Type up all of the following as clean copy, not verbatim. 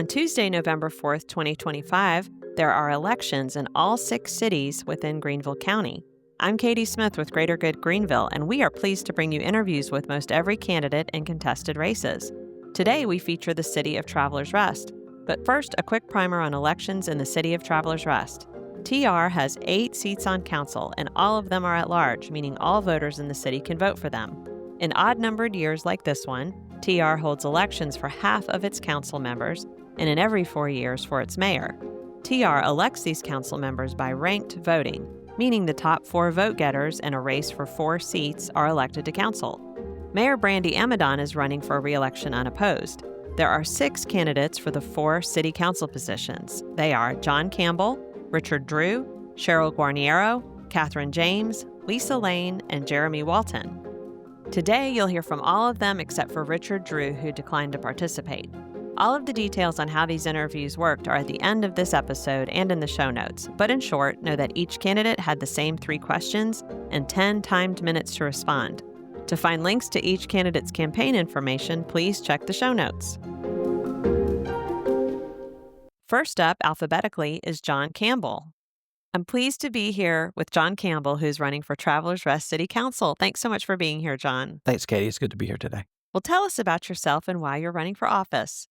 On Tuesday, November 4th, 2025, there are elections in all 6 cities within Greenville County. I'm Katie Smith with Greater Good Greenville, and we are pleased to bring you interviews with most every candidate in contested races. Today, we feature the city of Travelers Rest. But first, a quick primer on elections in the city of Travelers Rest. TR has 8 seats on council, and all of them are at large, meaning all voters in the city can vote for them. In odd-numbered years like this one, TR holds elections for half of its council members, and in every 4 years for its mayor. TR elects these council members by ranked voting, meaning the top 4 vote-getters in a race for 4 seats are elected to council. Mayor Brandy Amidon is running for re-election unopposed. There are 6 candidates for the 4 city council positions. They are John Campbell, Richard Drew, Cheryl Guarniero, Catherine James, Lisa Lane, and Jeremy Walton. Today, you'll hear from all of them except for Richard Drew, who declined to participate. All of the details on how these interviews worked are at the end of this episode and in the show notes. But in short, know that each candidate had the same 3 questions and 10 timed minutes to respond. To find links to each candidate's campaign information, please check the show notes. First up, alphabetically, is John Campbell. I'm pleased to be here with John Campbell, who's running for Travelers Rest City Council. Thanks so much for being here, John. Thanks, Katie. It's good to be here today. Well, tell us about yourself and why you're running for office.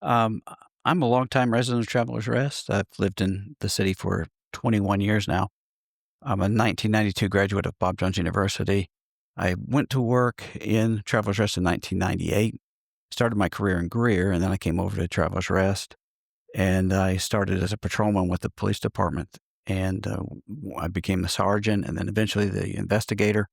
I'm a longtime resident of Travelers Rest. I've lived in the city for 21 years now. I'm a 1992 graduate of Bob Jones University. I went to work in Travelers Rest in 1998, started my career in Greer, and then I came over to Travelers Rest, and I started as a patrolman with the police department, and I became a sergeant and then eventually the investigator,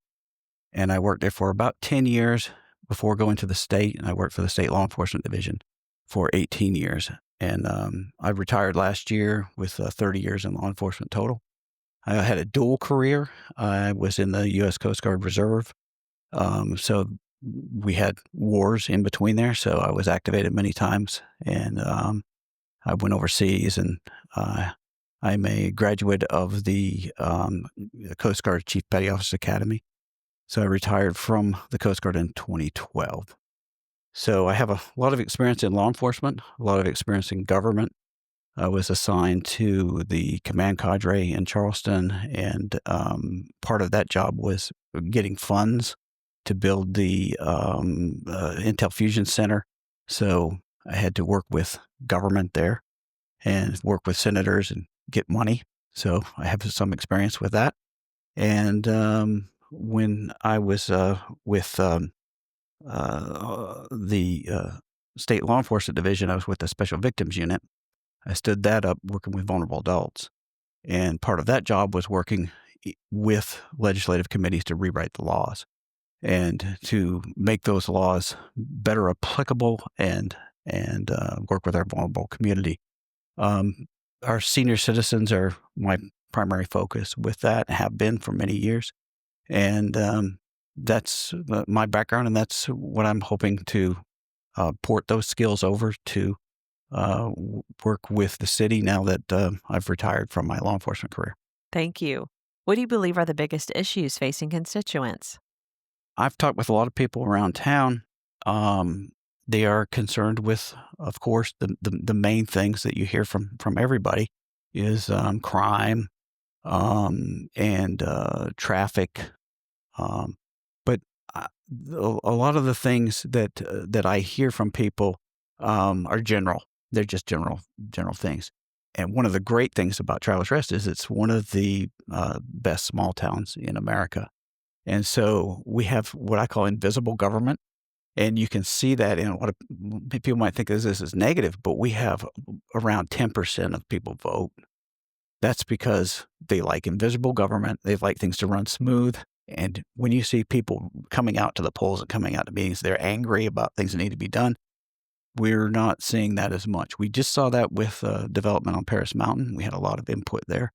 and I worked there for about 10 years before going to the state, and I worked for the state law enforcement division for 18 years. And I retired last year with 30 years in law enforcement total. I had a dual career. I was in the U.S. Coast Guard Reserve. So we had wars in between there. So I was activated many times. And I went overseas, and I'm a graduate of the Coast Guard Chief Petty Officer Academy. So I retired from the Coast Guard in 2012. So I have a lot of experience in law enforcement, a lot of experience in government. I was assigned to the command cadre in Charleston, and part of that job was getting funds to build the Intel Fusion Center. So I had to work with government there and work with senators and get money. So I have some experience with that. And when I was with the state law enforcement division, I was with the Special Victims Unit. I stood that up working with vulnerable adults. And part of that job was working with legislative committees to rewrite the laws and to make those laws better applicable and work with our vulnerable community. Our senior citizens are my primary focus with that, have been for many years. And that's my background, and that's what I'm hoping to port those skills over to work with the city now that I've retired from my law enforcement career. Thank you. What do you believe are the biggest issues facing constituents? I've talked with a lot of people around town. They are concerned with, of course, the main things that you hear from everybody is crime and traffic. But a lot of the things that I hear from people are general. They're just general things. And one of the great things about Travelers Rest is it's one of the best small towns in America. And so we have what I call invisible government. And you can see that in a lot of people might think this is negative, but we have around 10% of people vote. That's because they like invisible government. They like things to run smooth. And when you see people coming out to the polls and coming out to meetings, they're angry about things that need to be done. We're not seeing that as much. We just saw that with development on Paris Mountain. We had a lot of input there.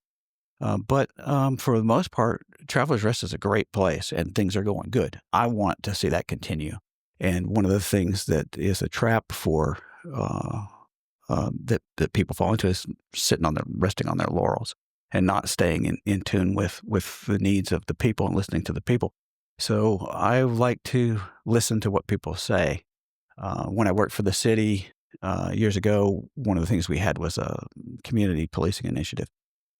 But for the most part, Travelers Rest is a great place and things are going good. I want to see that continue. And one of the things that is a trap for that people fall into is resting on their laurels and not staying in tune with the needs of the people and listening to the people. So I like to listen to what people say. When I worked for the city, years ago, one of the things we had was a community policing initiative.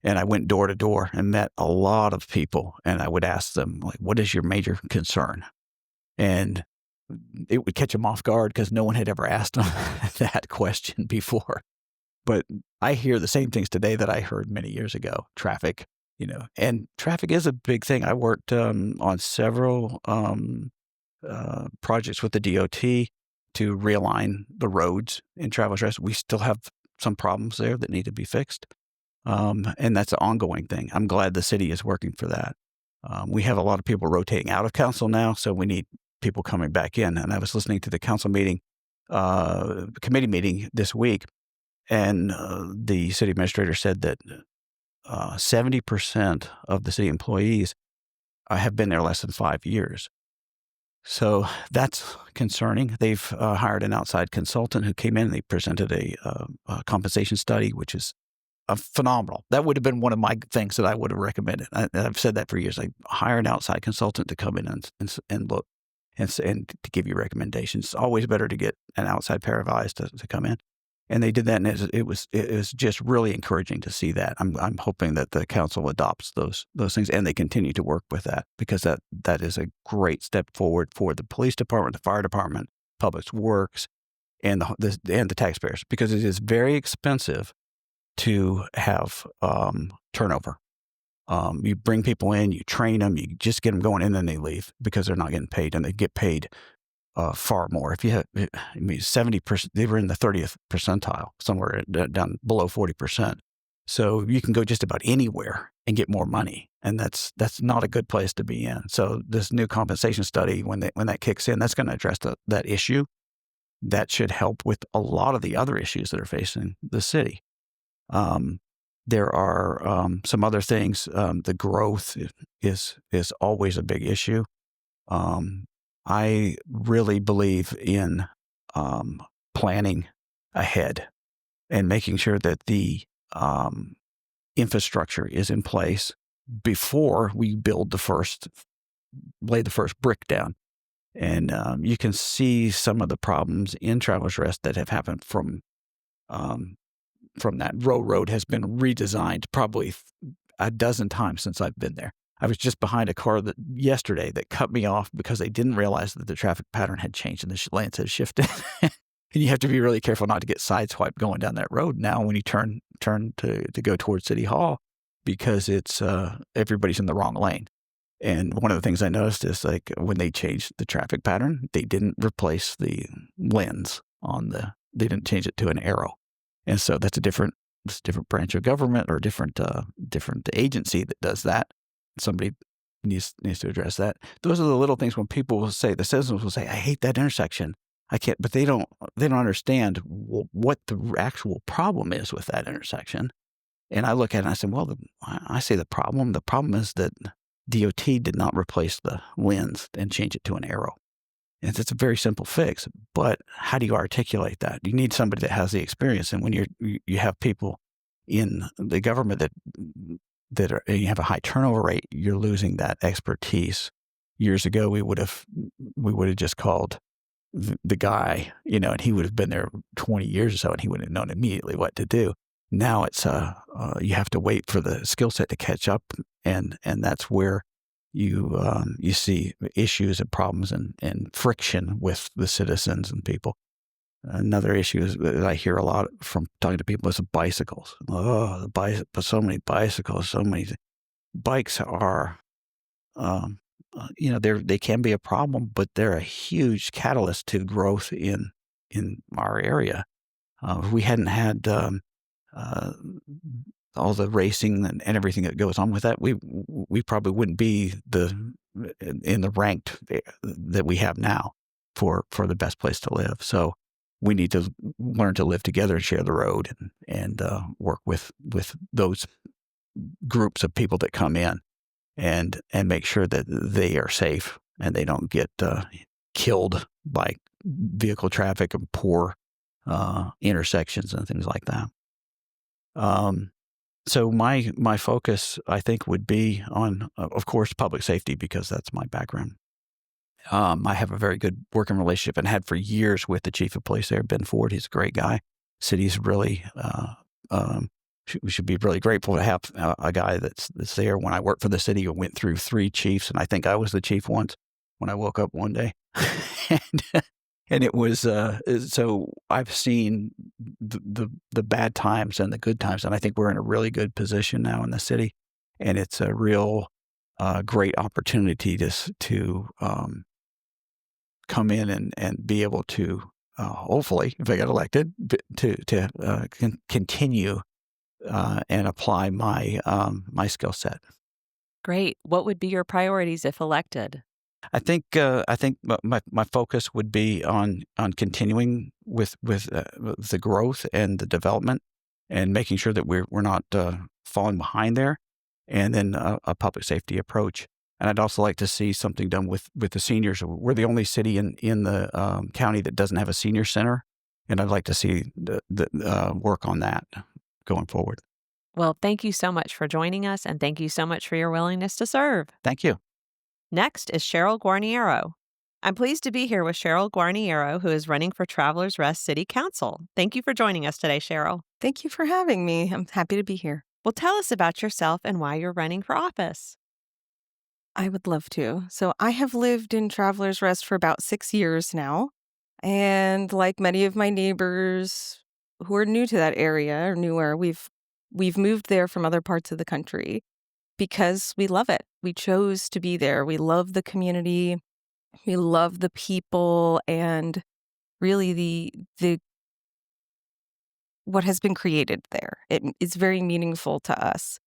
And I went door to door and met a lot of people. And I would ask them, like, what is your major concern? And it would catch them off guard because no one had ever asked them that question before. But I hear the same things today that I heard many years ago. Traffic, and traffic is a big thing. I worked on several projects with the DOT to realign the roads in Travelers Rest. We still have some problems there that need to be fixed. And that's an ongoing thing. I'm glad the city is working for that. We have a lot of people rotating out of council now, so we need people coming back in. And I was listening to the council meeting, committee meeting this week, and the city administrator said that 70% of the city employees have been there less than 5 years. So that's concerning. They've hired an outside consultant who came in and they presented a compensation study, which is phenomenal. That would have been one of my things that I would have recommended. I've said that for years. Like, hire an outside consultant to come in and look and to give you recommendations. It's always better to get an outside pair of eyes to come in. And they did that, and it was just really encouraging to see that. I'm hoping that the council adopts those things, and they continue to work with that, because that is a great step forward for the police department, the fire department, Public Works, and the taxpayers, because it is very expensive to have turnover. You bring people in, you train them, you just get them going, and then they leave because they're not getting paid, and they get paid far more. If you have, 70%, they were in the 30th percentile, somewhere down below 40%. So you can go just about anywhere and get more money, and that's not a good place to be in. So this new compensation study, when that kicks in, that's going to address that issue. That should help with a lot of the other issues that are facing the city. There are some other things. The growth is always a big issue. I really believe in planning ahead and making sure that the infrastructure is in place before we lay the first brick down. And you can see some of the problems in Travelers Rest that have happened from that. Road has been redesigned probably a dozen times since I've been there. I was just behind a car yesterday that cut me off because they didn't realize that the traffic pattern had changed and the lanes had shifted. And you have to be really careful not to get sideswiped going down that road now when you turn to go towards City Hall, because it's everybody's in the wrong lane. And one of the things I noticed is, like, when they changed the traffic pattern, they didn't replace the lens they didn't change it to an arrow. And so that's a different branch of government or different agency that does that. Somebody needs to address that. Those are the little things when people will say, the citizens will say, I hate that intersection. I can't, but they don't understand what the actual problem is with that intersection. And I look at it and I say, well, I say the problem is that DOT did not replace the lens and change it to an arrow. And it's a very simple fix, but how do you articulate that? You need somebody that has the experience. And when you have people in the government you have a high turnover rate, you're losing that expertise. Years ago, we would have just called the guy, and he would have been there 20 years or so, and he would have known immediately what to do. Now it's you have to wait for the skill set to catch up, and that's where you see issues and problems and friction with the citizens and people. Another issue that I hear a lot from talking to people is bicycles. Oh, so many bicycles, so many bikes are, they can be a problem, but they're a huge catalyst to growth in our area. If we hadn't had all the racing and everything that goes on with that, we probably wouldn't be in the ranked that we have now for the best place to live. So we need to learn to live together and share the road and work with those groups of people that come in and make sure that they are safe and they don't get killed by vehicle traffic and poor intersections and things like that. So my focus, I think, would be on, of course, public safety, because that's my background. I have a very good working relationship and had for years with the chief of police there, Ben Ford. He's a great guy. City's really, we should be really grateful to have a guy that's there. When I worked for the city, I went through 3 chiefs, and I think I was the chief once when I woke up one day. and, and it was, so I've seen the bad times and the good times, and I think we're in a really good position now in the city. And it's a real great opportunity to come in and be able to, hopefully, if I get elected, to continue and apply my skill set. Great. What would be your priorities if elected? I think my focus would be on continuing with the growth and the development, and making sure that we're not falling behind there, and then a public safety approach. And I'd also like to see something done with the seniors. We're the only city in the county that doesn't have a senior center, and I'd like to see the work on that going forward. Well, thank you so much for joining us, and thank you so much for your willingness to serve. Thank you. Next is Cheryl Guarniero. I'm pleased to be here with Cheryl Guarniero, who is running for Travelers Rest City Council. Thank you for joining us today, Cheryl. Thank you for having me. I'm happy to be here. Well, tell us about yourself and why you're running for office. I would love to. So I have lived in Travelers Rest for about 6 years now. And like many of my neighbors who are new to that area or newer, we've moved there from other parts of the country because we love it. We chose to be there. We love the community. We love the people, and really the what has been created there. It's very meaningful to us.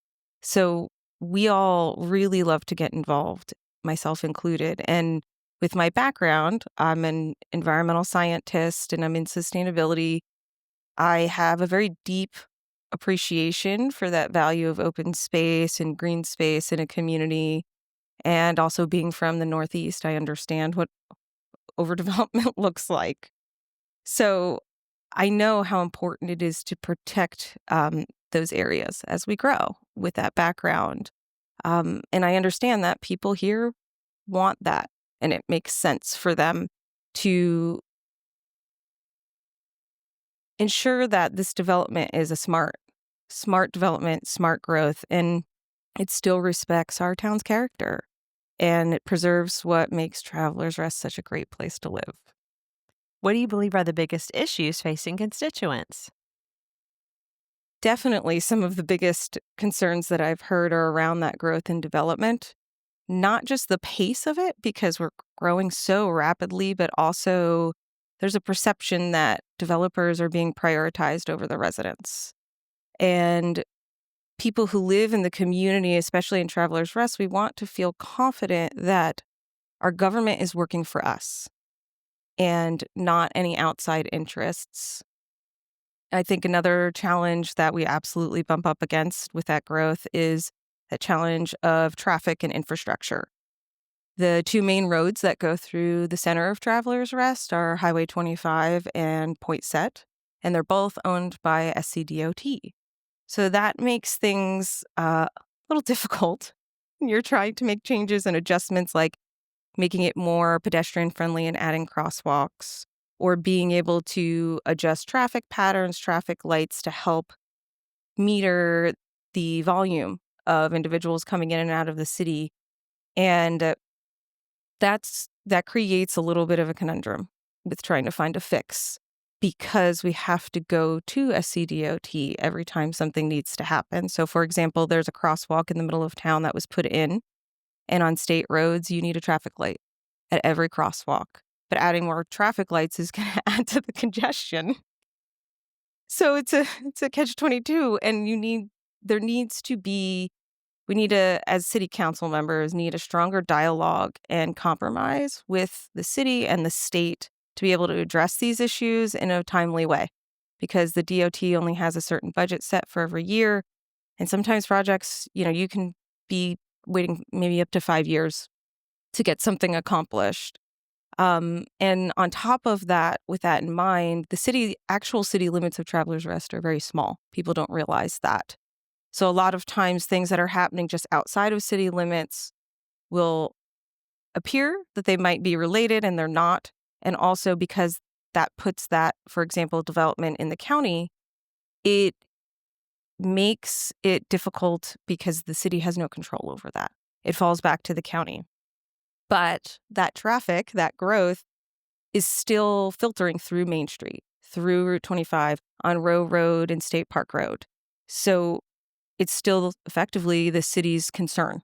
So we all really love to get involved, myself included. And with my background, I'm an environmental scientist and I'm in sustainability. I have a very deep appreciation for that value of open space and green space in a community. And also being from the Northeast, I understand what overdevelopment looks like. So I know how important it is to protect those areas as we grow with that background. And I understand that people here want that, and it makes sense for them to ensure that this development is a smart development, smart growth, and it still respects our town's character, and it preserves what makes Travelers Rest such a great place to live. What do you believe are the biggest issues facing constituents? Definitely some of the biggest concerns that I've heard are around that growth and development, not just the pace of it, because we're growing so rapidly, but also there's a perception that developers are being prioritized over the residents. And people who live in the community, especially in Travelers Rest, we want to feel confident that our government is working for us and not any outside interests. I think another challenge that we absolutely bump up against with that growth is the challenge of traffic and infrastructure. The 2 main roads that go through the center of Travelers Rest are Highway 25 and Poinsett, and they're both owned by SCDOT. So that makes things a little difficult. You're trying to make changes and adjustments like making it more pedestrian friendly and adding crosswalks, or being able to adjust traffic patterns, traffic lights to help meter the volume of individuals coming in and out of the city. And that creates a little bit of a conundrum with trying to find a fix, because we have to go to SCDOT every time something needs to happen. So, for example, there's a crosswalk in the middle of town that was put in, and on state roads, you need a traffic light at every crosswalk. But adding more traffic lights is going to add to the congestion. So it's a catch-22, and we need to, as city council members, need a stronger dialogue and compromise with the city and the state to be able to address these issues in a timely way, because the DOT only has a certain budget set for every year. And sometimes projects, you can be waiting maybe up to 5 years to get something accomplished. And on top of that, with that in mind, the actual city limits of Travelers Rest are very small. People don't realize that. So a lot of times things that are happening just outside of city limits will appear that they might be related and they're not. And also because that puts that, for example, development in the county, it makes it difficult because the city has no control over that. It falls back to the county. But that traffic, that growth, is still filtering through Main Street, through Route 25, on Row Road and State Park Road. So it's still effectively the city's concern,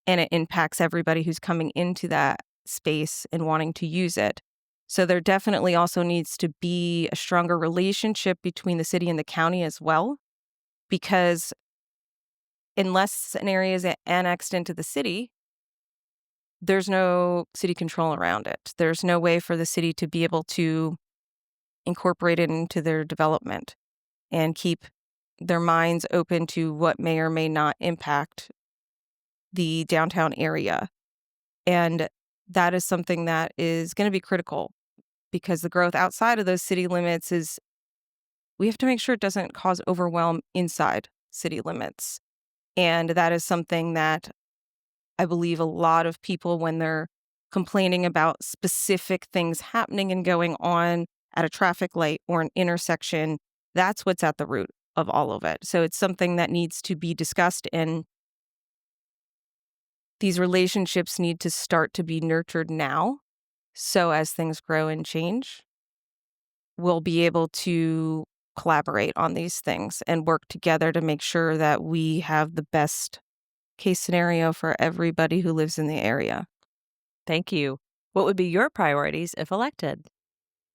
and it impacts everybody who's coming into that space and wanting to use it. So there definitely also needs to be a stronger relationship between the city and the county as well, because unless an area is annexed into the city, there's no city control around it. There's no way for the city to be able to incorporate it into their development and keep their minds open to what may or may not impact the downtown area. And that is something that is going to be critical, because the growth outside of those city limits we have to make sure it doesn't cause overwhelm inside city limits. And that is something that I believe a lot of people, when they're complaining about specific things happening and going on at a traffic light or an intersection, that's what's at the root of all of it. So it's something that needs to be discussed, and these relationships need to start to be nurtured now. So as things grow and change, we'll be able to collaborate on these things and work together to make sure that we have the best case scenario for everybody who lives in the area. Thank you. What would be your priorities if elected?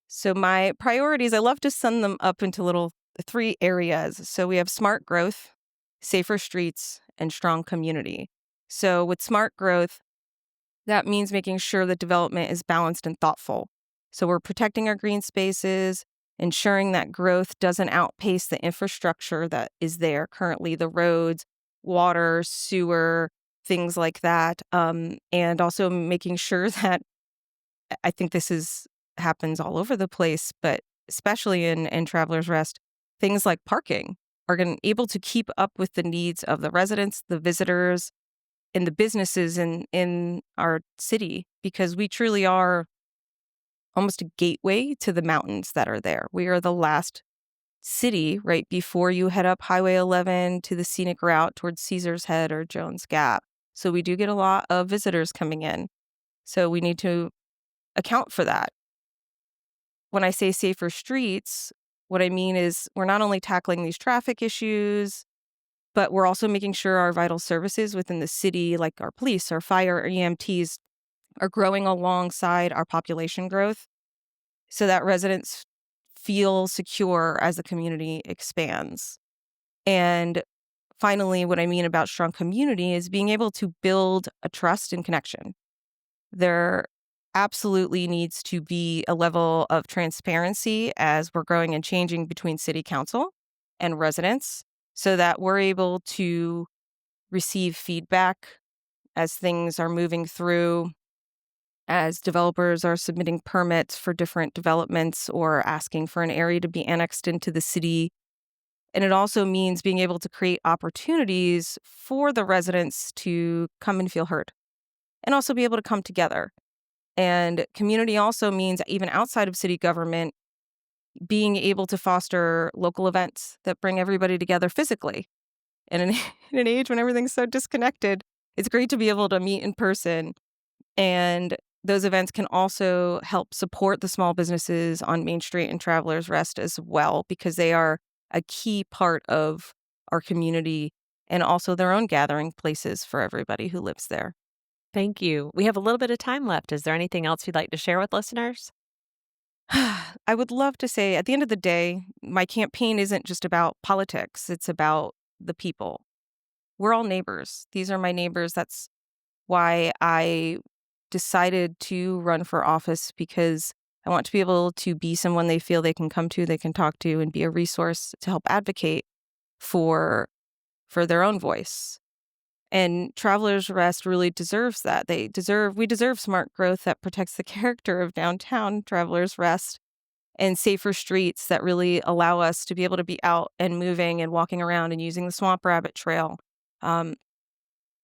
So my priorities, I love to sum them up into little 3 areas. So we have smart growth, safer streets, and strong community. So with smart growth, that means making sure that development is balanced and thoughtful. So we're protecting our green spaces, ensuring that growth doesn't outpace the infrastructure that is there currently, the roads, water, sewer, things like that. And also making sure that, I think this happens all over the place, but especially in Travelers Rest, things like parking are able to keep up with the needs of the residents, the visitors, and the businesses in our city, because we truly are almost a gateway to the mountains that are there. We are the last city right before you head up Highway 11 to the scenic route towards Caesar's Head or Jones Gap. So we do get a lot of visitors coming in. So we need to account for that. When I say safer streets, what I mean is we're not only tackling these traffic issues, but we're also making sure our vital services within the city, like our police, our fire, our EMTs, are growing alongside our population growth so that residents feel secure as the community expands. And finally, what I mean about strong community is being able to build a trust and connection. There absolutely needs to be a level of transparency as we're growing and changing between city council and residents, so that we're able to receive feedback as things are moving through, as developers are submitting permits for different developments or asking for an area to be annexed into the city. And it also means being able to create opportunities for the residents to come and feel heard and also be able to come together. And community also means, even outside of city government, being able to foster local events that bring everybody together physically. And in an age when everything's so disconnected, it's great to be able to meet in person. And those events can also help support the small businesses on Main Street and Travelers Rest as well, because they are a key part of our community and also their own gathering places for everybody who lives there. Thank you. We have a little bit of time left. Is there anything else you'd like to share with listeners? I would love to say, at the end of the day, my campaign isn't just about politics. It's about the people. We're all neighbors. These are my neighbors. That's why I decided to run for office, because I want to be able to be someone they feel they can come to, they can talk to, and be a resource to help advocate for their own voice. And Travelers Rest really deserves that. We deserve smart growth that protects the character of downtown Travelers Rest, and safer streets that really allow us to be able to be out and moving and walking around and using the Swamp Rabbit Trail. And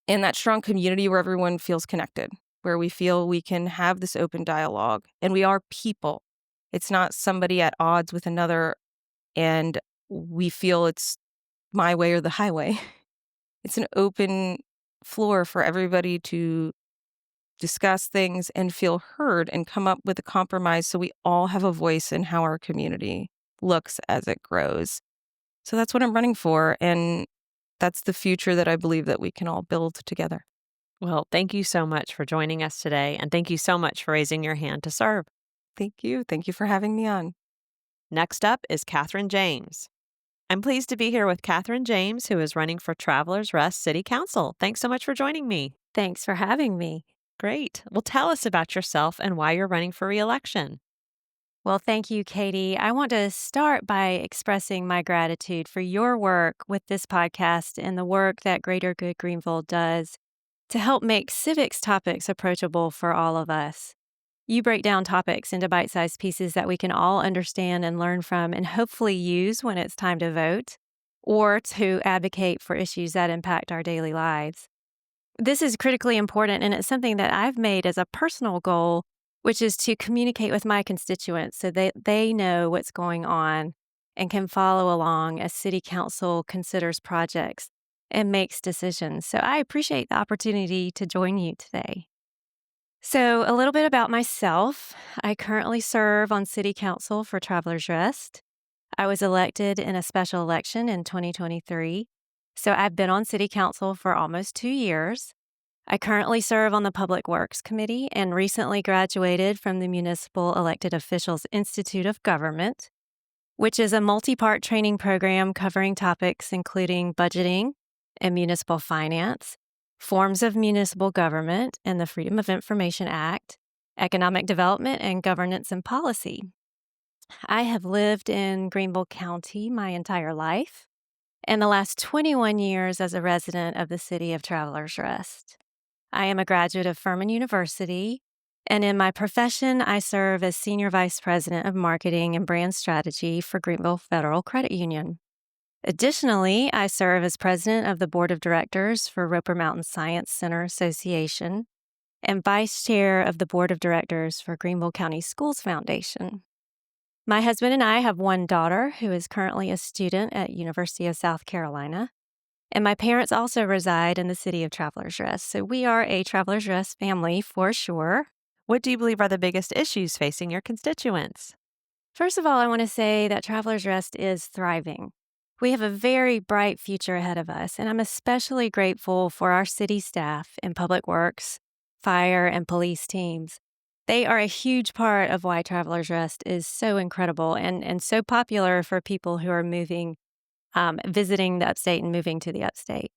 that strong community where everyone feels connected. where we feel we can have this open dialogue. And we are people. It's not somebody at odds with another and we feel it's my way or the highway. It's an open floor for everybody to discuss things and feel heard and come up with a compromise so we all have a voice in how our community looks as it grows. So that's what I'm running for. And that's the future that I believe that we can all build together. Well, thank you so much for joining us today, and thank you so much for raising your hand to serve. Thank you. Thank you for having me on. Next up is Catherine James. I'm pleased to be here with Catherine James, who is running for Travelers Rest City Council. Thanks so much for joining me. Thanks for having me. Great. Well, tell us about yourself and why you're running for re-election. Well, thank you, Katie. I want to start by expressing my gratitude for your work with this podcast and the work that Greater Good Greenville does to help make civics topics approachable for all of us. You break down topics into bite-sized pieces that we can all understand and learn from and hopefully use when it's time to vote or to advocate for issues that impact our daily lives. This is critically important, and it's something that I've made as a personal goal, which is to communicate with my constituents so that they know what's going on and can follow along as City Council considers projects and makes decisions. So I appreciate the opportunity to join you today. So a little bit about myself. I currently serve on City Council for Travelers Rest. I was elected in a special election in 2023. So I've been on City Council for almost 2 years. I currently serve on the Public Works Committee and recently graduated from the Municipal Elected Officials Institute of Government, which is a multi-part training program covering topics including budgeting and municipal finance, forms of municipal government and the Freedom of Information Act, economic development, and governance and policy. I have lived in Greenville County my entire life, and the last 21 years as a resident of the city of Travelers Rest. I am a graduate of Furman University, and in my profession, I serve as Senior Vice President of Marketing and Brand Strategy for Greenville Federal Credit Union. Additionally, I serve as President of the Board of Directors for Roper Mountain Science Center Association and Vice Chair of the Board of Directors for Greenville County Schools Foundation. My husband and I have one daughter who is currently a student at University of South Carolina, and my parents also reside in the city of Travelers Rest. So we are a Travelers Rest family for sure. What do you believe are the biggest issues facing your constituents? First of all, I want to say that Travelers Rest is thriving. We have a very bright future ahead of us, and I'm especially grateful for our city staff in Public Works, fire, and police teams. They are a huge part of why Travelers Rest is so incredible and so popular for people who are moving, visiting the upstate and moving to the upstate.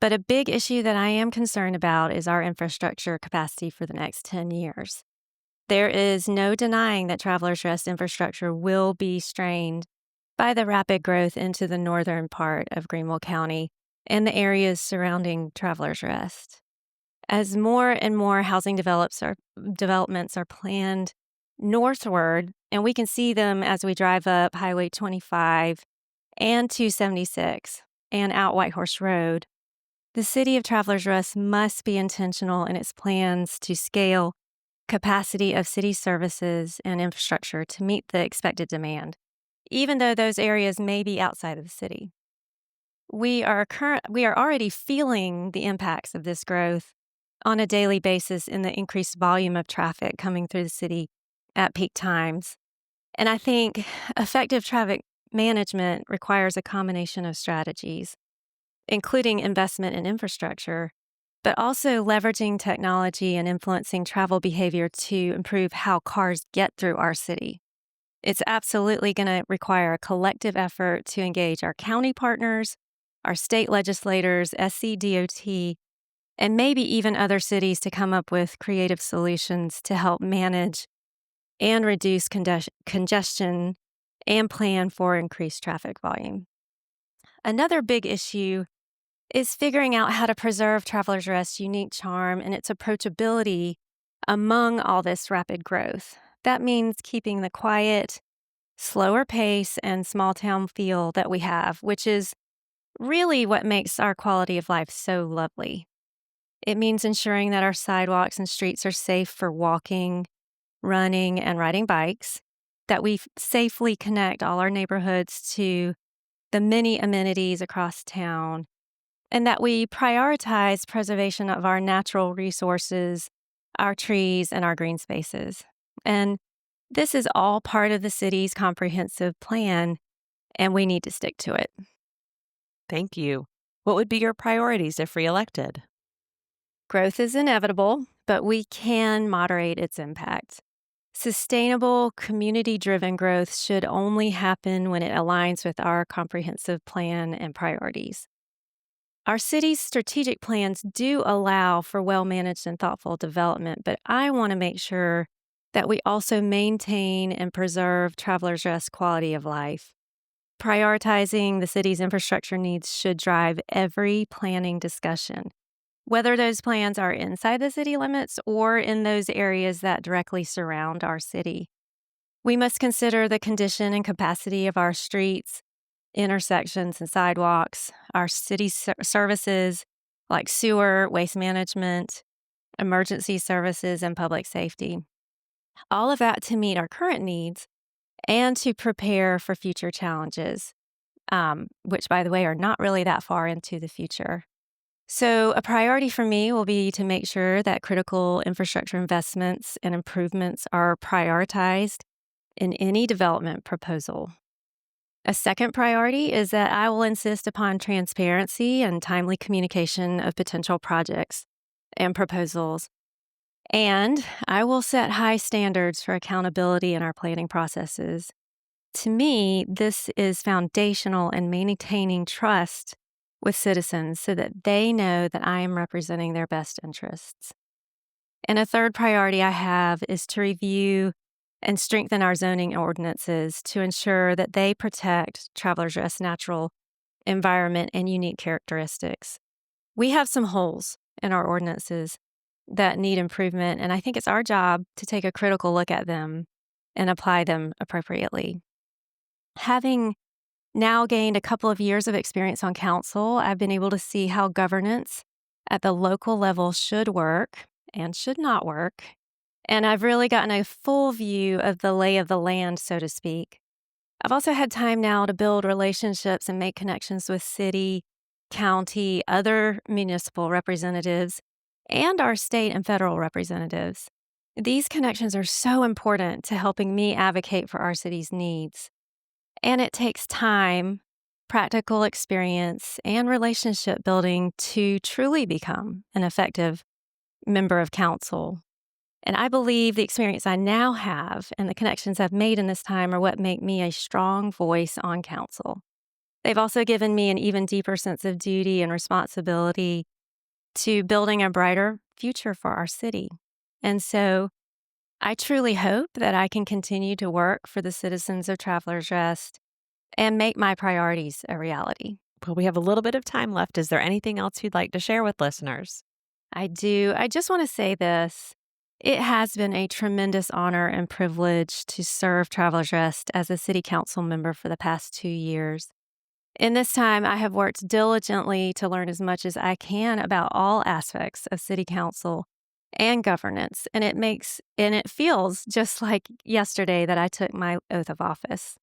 But a big issue that I am concerned about is our infrastructure capacity for the next 10 years. There is no denying that Travelers Rest infrastructure will be strained by the rapid growth into the northern part of Greenville County and the areas surrounding Travelers Rest. As more and more housing developments are planned northward, and we can see them as we drive up Highway 25 and 276 and out Whitehorse Road, the city of Travelers Rest must be intentional in its plans to scale capacity of city services and infrastructure to meet the expected demand, even though those areas may be outside of the city. We are already feeling the impacts of this growth on a daily basis in the increased volume of traffic coming through the city at peak times. And I think effective traffic management requires a combination of strategies, including investment in infrastructure, but also leveraging technology and influencing travel behavior to improve how cars get through our city. It's absolutely going to require a collective effort to engage our county partners, our state legislators, SCDOT, and maybe even other cities to come up with creative solutions to help manage and reduce congestion and plan for increased traffic volume. Another big issue is figuring out how to preserve Travelers Rest's unique charm and its approachability among all this rapid growth. That means keeping the quiet, slower pace and small town feel that we have, which is really what makes our quality of life so lovely. It means ensuring that our sidewalks and streets are safe for walking, running, and riding bikes, that we safely connect all our neighborhoods to the many amenities across town, and that we prioritize preservation of our natural resources, our trees, and our green spaces. And this is all part of the city's comprehensive plan, and we need to stick to it. Thank you. What would be your priorities if reelected? Growth is inevitable, but we can moderate its impact. Sustainable, community-driven growth should only happen when it aligns with our comprehensive plan and priorities. Our city's strategic plans do allow for well-managed and thoughtful development, but I want to make sure that we also maintain and preserve travelers' rest quality of life. Prioritizing the city's infrastructure needs should drive every planning discussion, whether those plans are inside the city limits or in those areas that directly surround our city. We must consider the condition and capacity of our streets, intersections, and sidewalks, our city services like sewer, waste management, emergency services, and public safety. All of that to meet our current needs and to prepare for future challenges, which, by the way, are not really that far into the future. So a priority for me will be to make sure that critical infrastructure investments and improvements are prioritized in any development proposal. A second priority is that I will insist upon transparency and timely communication of potential projects and proposals. And I will set high standards for accountability in our planning processes. To me, this is foundational in maintaining trust with citizens so that they know that I am representing their best interests. And a third priority I have is to review and strengthen our zoning ordinances to ensure that they protect Travelers Rest's natural environment and unique characteristics. We have some holes in our ordinances that need improvement, and I think it's our job to take a critical look at them and apply them appropriately. Having now gained a couple of years of experience on council, I've been able to see how governance at the local level should work and should not work. And I've really gotten a full view of the lay of the land, so to speak. I've also had time now to build relationships and make connections with city, county, other municipal representatives, and our state and federal representatives. These connections are so important to helping me advocate for our city's needs. And it takes time, practical experience, and relationship building to truly become an effective member of council. And I believe the experience I now have and the connections I've made in this time are what make me a strong voice on council. They've also given me an even deeper sense of duty and responsibility to building a brighter future for our city. And so I truly hope that I can continue to work for the citizens of Travelers Rest and make my priorities a reality. Well, we have a little bit of time left. Is there anything else you'd like to share with listeners? I do. I just want to say this. It has been a tremendous honor and privilege to serve Travelers Rest as a city council member for the past 2 years. In this time, I have worked diligently to learn as much as I can about all aspects of city council and governance, and it feels just like yesterday that I took my oath of office.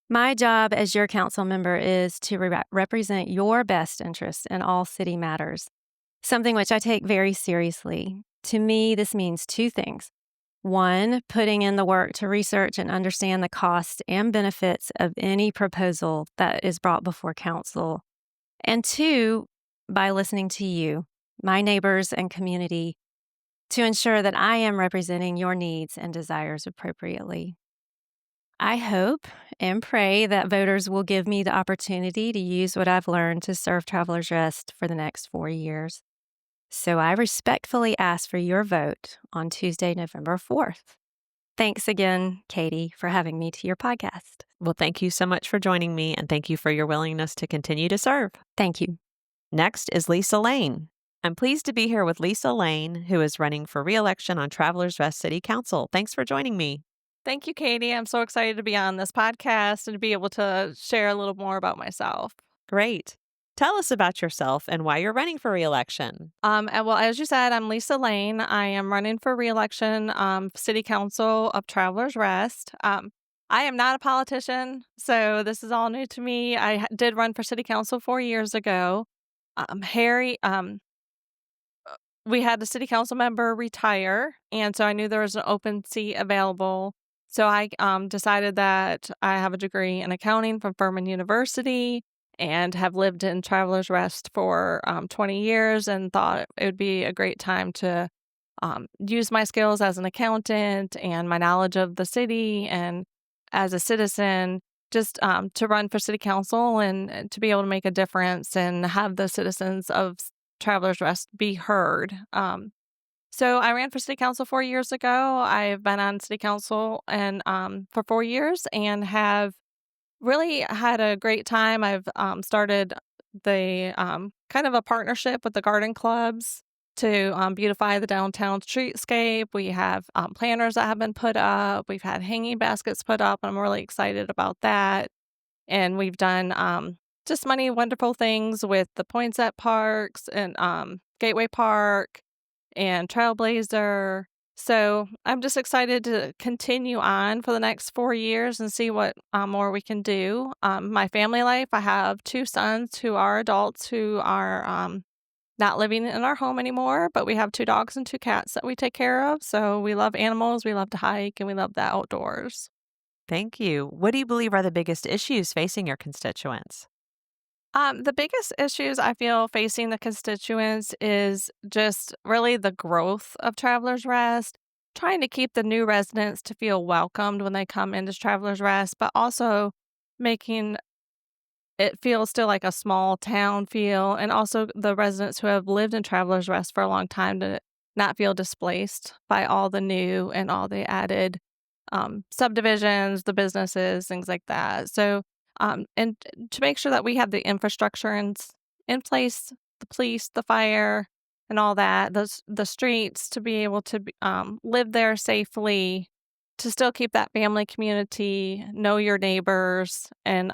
My job as your council member is to represent your best interests in all city matters, something which I take very seriously. To me, this means 2 things. 1, putting in the work to research and understand the costs and benefits of any proposal that is brought before council. And 2, by listening to you, my neighbors and community, to ensure that I am representing your needs and desires appropriately. I hope and pray that voters will give me the opportunity to use what I've learned to serve Travelers Rest for the next 4 years. So I respectfully ask for your vote on Tuesday, November 4th. Thanks again, Katie, for having me to your podcast. Well, thank you so much for joining me, and thank you for your willingness to continue to serve. Thank you. Next is Lisa Lane. I'm pleased to be here with Lisa Lane, who is running for re-election on Travelers Rest City Council. Thanks for joining me. Thank you, Katie. I'm so excited to be on this podcast and to be able to share a little more about myself. Great. Tell us about yourself and why you're running for reelection. Well, as you said, I'm Lisa Lane. I am running for reelection, City Council of Travelers Rest. I am not a politician, so this is all new to me. Did run for City Council 4 years ago. Harry, we had a City Council member retire, and so I knew there was an open seat available. So I decided that I have a degree in accounting from Furman University and have lived in Travelers Rest for 20 years and thought it would be a great time to use my skills as an accountant and my knowledge of the city and as a citizen just to run for city council and to be able to make a difference and have the citizens of Travelers Rest be heard. So I ran for city council 4 years ago. I've been on city council and for 4 years and have really had a great time. I've started the kind of a partnership with the garden clubs to beautify the downtown streetscape. We have planters that have been put up. We've had hanging baskets put up. I'm really excited about that. And we've done just many wonderful things with the Poinsett Parks and Gateway Park and Trailblazer. So I'm just excited to continue on for the next 4 years and see what more we can do. My family life, I have 2 sons who are adults who are not living in our home anymore, but we have 2 dogs and 2 cats that we take care of. So we love animals, we love to hike, and we love the outdoors. Thank you. What do you believe are the biggest issues facing your constituents? The biggest issues I feel facing the constituents is just really the growth of Travelers Rest, trying to keep the new residents to feel welcomed when they come into Travelers Rest, but also making it feel still like a small town feel, and also the residents who have lived in Travelers Rest for a long time to not feel displaced by all the new and all the added subdivisions, the businesses, things like that. So and to make sure that we have the infrastructure in place, the police, the fire, and all that, the streets to be able to live there safely, to still keep that family community, know your neighbors, and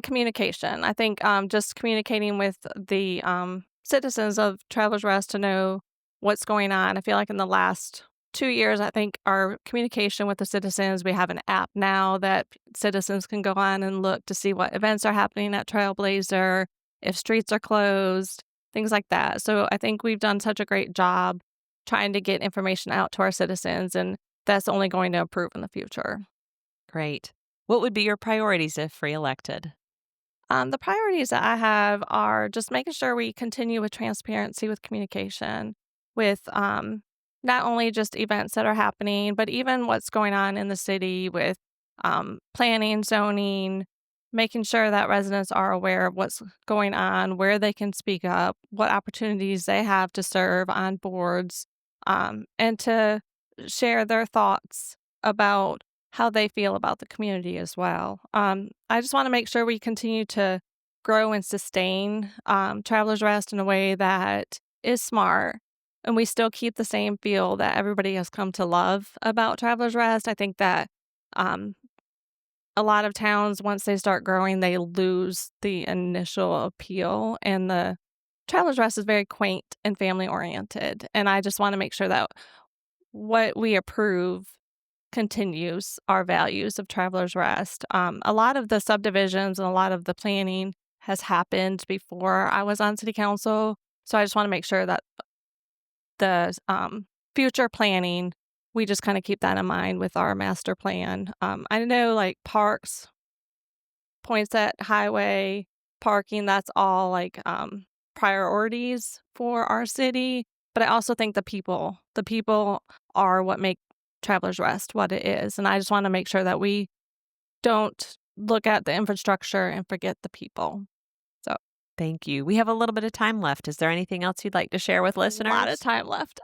communication. I think just communicating with the citizens of Travelers Rest to know what's going on. I feel like in the last 2 years, I think our communication with the citizens, we have an app now that citizens can go on and look to see what events are happening at Trailblazer, if streets are closed, things like that. So I think we've done such a great job trying to get information out to our citizens, and that's only going to improve in the future. Great. What would be your priorities if reelected? The priorities that I have are just making sure we continue with transparency with communication, with not only just events that are happening, but even what's going on in the city with planning, zoning, making sure that residents are aware of what's going on, where they can speak up, what opportunities they have to serve on boards, and to share their thoughts about how they feel about the community as well. I just want to make sure we continue to grow and sustain Travelers Rest in a way that is smart, and we still keep the same feel that everybody has come to love about Travelers Rest. I think that a lot of towns, once they start growing, they lose the initial appeal, and the Travelers Rest is very quaint and family oriented. And I just want to make sure that what we approve continues our values of Travelers Rest. A lot of the subdivisions and a lot of the planning has happened before I was on city council. So I just want to make sure that the future planning, we just kind of keep that in mind with our master plan. I know like parks, Poinsett Highway, parking, that's all like priorities for our city. But I also think the people are what make Travelers Rest what it is. And I just want to make sure that we don't look at the infrastructure and forget the people. Thank you. We have a little bit of time left. Is there anything else you'd like to share with listeners? A lot of time left.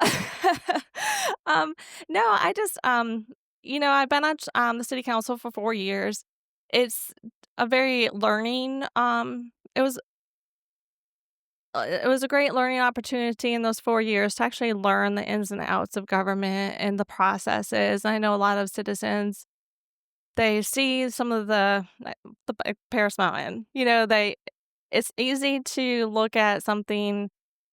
No, I just, I've been on the city council for 4 years. It's a very learning, it was a great learning opportunity in those 4 years to actually learn the ins and outs of government and the processes. I know a lot of citizens they see some of the Paris Mountain. It's easy to look at something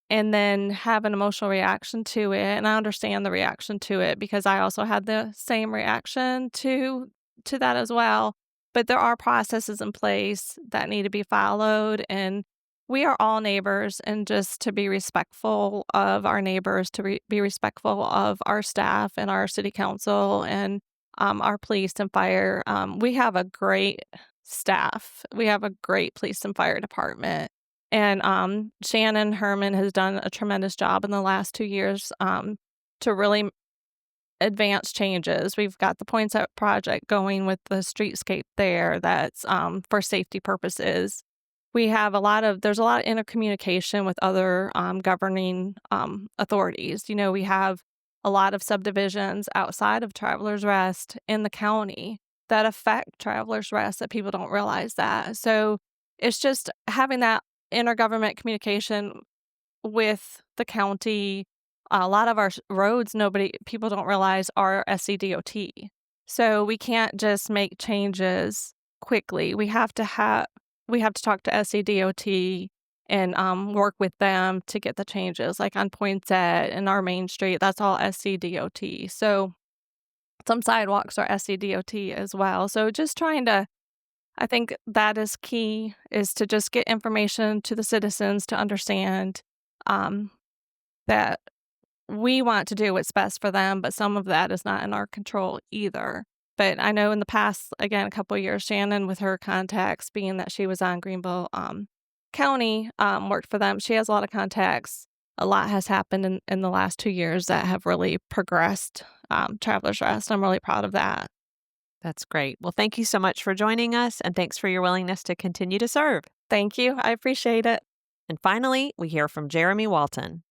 and then have an emotional reaction to it. And I understand the reaction to it because I also had the same reaction to that as well. But there are processes in place that need to be followed, and we are all neighbors, and just to be respectful of our neighbors, to be respectful of our staff and our city council and our police and fire. We have a great staff. We have a great police and fire department. And Shannon Herman has done a tremendous job in the last 2 years to really advance changes. We've got the Poinsett project going with the streetscape there that's for safety purposes. We have there's a lot of intercommunication with other governing authorities. We have a lot of subdivisions outside of Travelers Rest in the county that affect Travelers Rest that people don't realize that. So it's just having that intergovernment communication with the county. A lot of our roads, people don't realize are SCDOT. So we can't just make changes quickly. We have to talk to SCDOT and work with them to get the changes. Like on Poinsett and our main street, that's all SCDOT. So some sidewalks are SCDOT as well. So I think that is key, is to just get information to the citizens to understand that we want to do what's best for them, but some of that is not in our control either. But I know in the past, again, a couple of years, Shannon, with her contacts, being that she was on Greenville County, worked for them. She has a lot of contacts. A lot has happened in the last 2 years that have really progressed Travelers Rest. I'm really proud of that. That's great. Well, thank you so much for joining us, and thanks for your willingness to continue to serve. Thank you. I appreciate it. And finally, we hear from Jeremy Walton.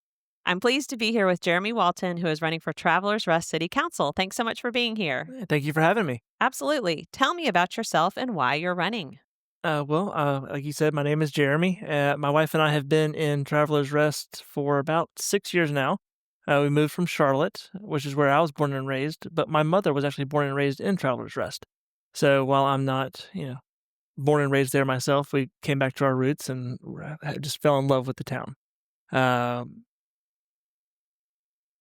I'm pleased to be here with Jeremy Walton, who is running for Travelers Rest City Council. Thanks so much for being here. Thank you for having me. Absolutely. Tell me about yourself and why you're running. Like you said, my name is Jeremy. My wife and I have been in Travelers Rest for about 6 years now. We moved from Charlotte, which is where I was born and raised, but my mother was actually born and raised in Travelers Rest. So while I'm not, born and raised there myself, we came back to our roots and just fell in love with the town.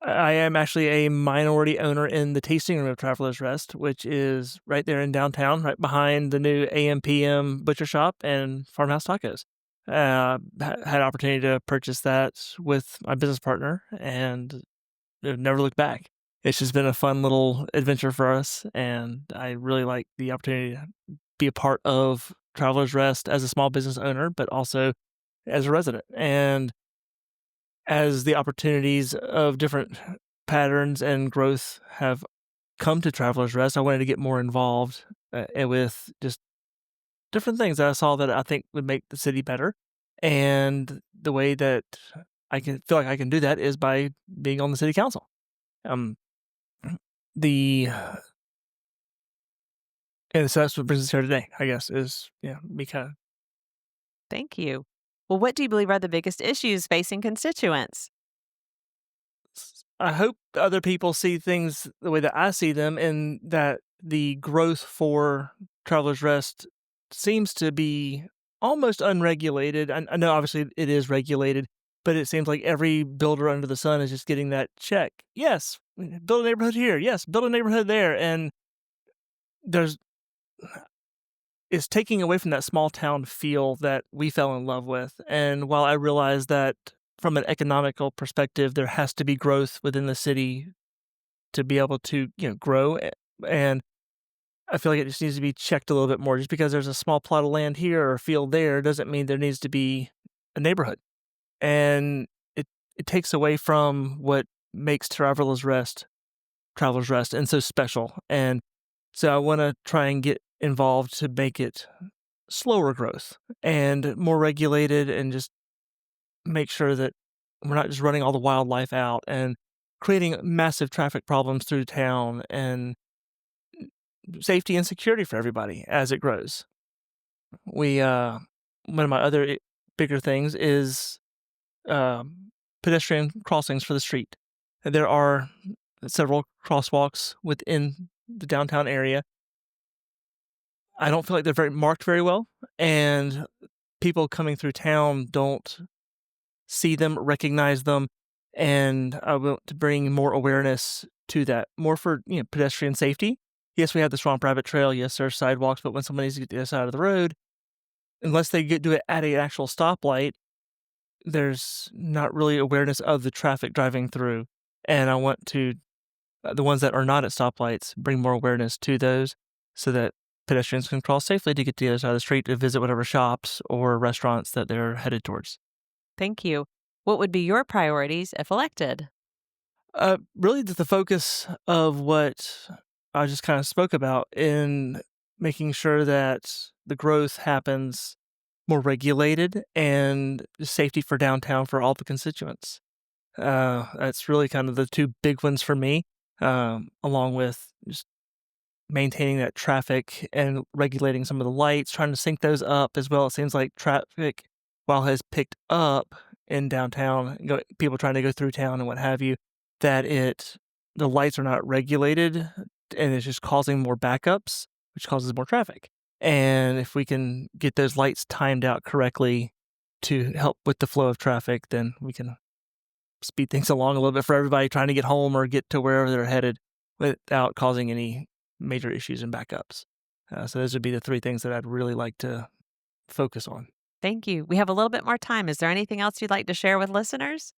I am actually a minority owner in the tasting room of Travelers Rest, which is right there in downtown, right behind the new AM/PM butcher shop and Farmhouse Tacos. Had opportunity to purchase that with my business partner and never looked back. It's just been a fun little adventure for us, and I really like the opportunity to be a part of Travelers Rest as a small business owner, but also as a resident. And as the opportunities of different patterns and growth have come to Travelers Rest, I wanted to get more involved with just different things that I saw that I think would make the city better. And the way that I can feel like I can do that is by being on the city council. And so that's what brings us here today, I guess, is me kind of. Thank you. Well, what do you believe are the biggest issues facing constituents? I hope other people see things the way that I see them, and that the growth for Travelers Rest seems to be almost unregulated. I know obviously it is regulated, but it seems like every builder under the sun is just getting that check. Yes, build a neighborhood here. Yes, build a neighborhood there. And it's taking away from that small town feel that we fell in love with. And while I realize that from an economical perspective, there has to be growth within the city to be able to, grow. And I feel like it just needs to be checked a little bit more. Just because there's a small plot of land here or a field there doesn't mean there needs to be a neighborhood. And it takes away from what makes Travelers Rest and so special. And so I want to try and get involved to make it slower growth and more regulated, and just make sure that we're not just running all the wildlife out and creating massive traffic problems through town, and safety and security for everybody as it grows. One of my other bigger things is pedestrian crossings for the street. There are several crosswalks within the downtown area, I don't feel like they're very marked very well, and people coming through town don't see them, recognize them, and I want to bring more awareness to that, more for pedestrian safety. Yes, we have the Swamp Rabbit Trail. Yes, there are sidewalks, but when somebody needs to get to the other side of the road, unless they do it at an actual stoplight, there's not really awareness of the traffic driving through. And I want to, the ones that are not at stoplights, bring more awareness to those so that pedestrians can cross safely to get to the other side of the street to visit whatever shops or restaurants that they're headed towards. Thank you. What would be your priorities if elected? Really, the focus of what I just kind of spoke about in making sure that the growth happens more regulated and safety for downtown for all the constituents. That's really kind of the two big ones for me, along with just maintaining that traffic and regulating some of the lights, trying to sync those up as well. It seems like traffic, while has picked up in downtown, people trying to go through town and what have you, that the lights are not regulated and it's just causing more backups, which causes more traffic. And if we can get those lights timed out correctly to help with the flow of traffic, then we can speed things along a little bit for everybody trying to get home or get to wherever they're headed without causing any major issues and backups. So those would be the three things that I'd really like to focus on. Thank you. We have a little bit more time. Is there anything else you'd like to share with listeners?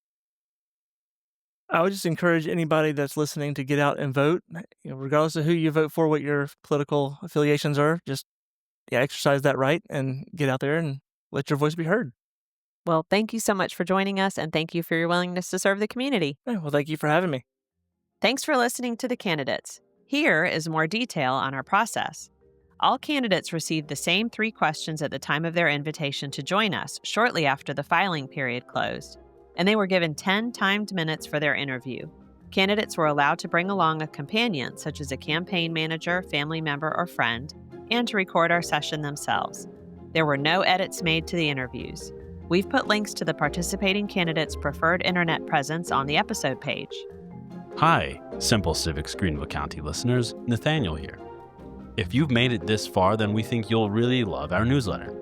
I would just encourage anybody that's listening to get out and vote, regardless of who you vote for, what your political affiliations are. Just exercise that right and get out there and let your voice be heard. Well, thank you so much for joining us, and thank you for your willingness to serve the community. Well, thank you for having me. Thanks for listening to the candidates. Here is more detail on our process. All candidates received the same 3 questions at the time of their invitation to join us shortly after the filing period closed, and they were given 10 timed minutes for their interview. Candidates were allowed to bring along a companion, such as a campaign manager, family member, or friend, and to record our session themselves. There were no edits made to the interviews. We've put links to the participating candidates' preferred internet presence on the episode page. Hi, Simple Civics Greenville County listeners, Nathaniel here. If you've made it this far, then we think you'll really love our newsletter.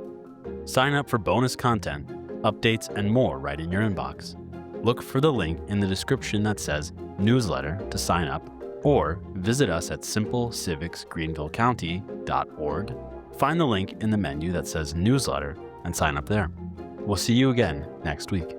Sign up for bonus content, updates, and more right in your inbox. Look for the link in the description that says newsletter to sign up, or visit us at simplecivicsgreenvillecounty.org. Find the link in the menu that says newsletter and sign up there. We'll see you again next week.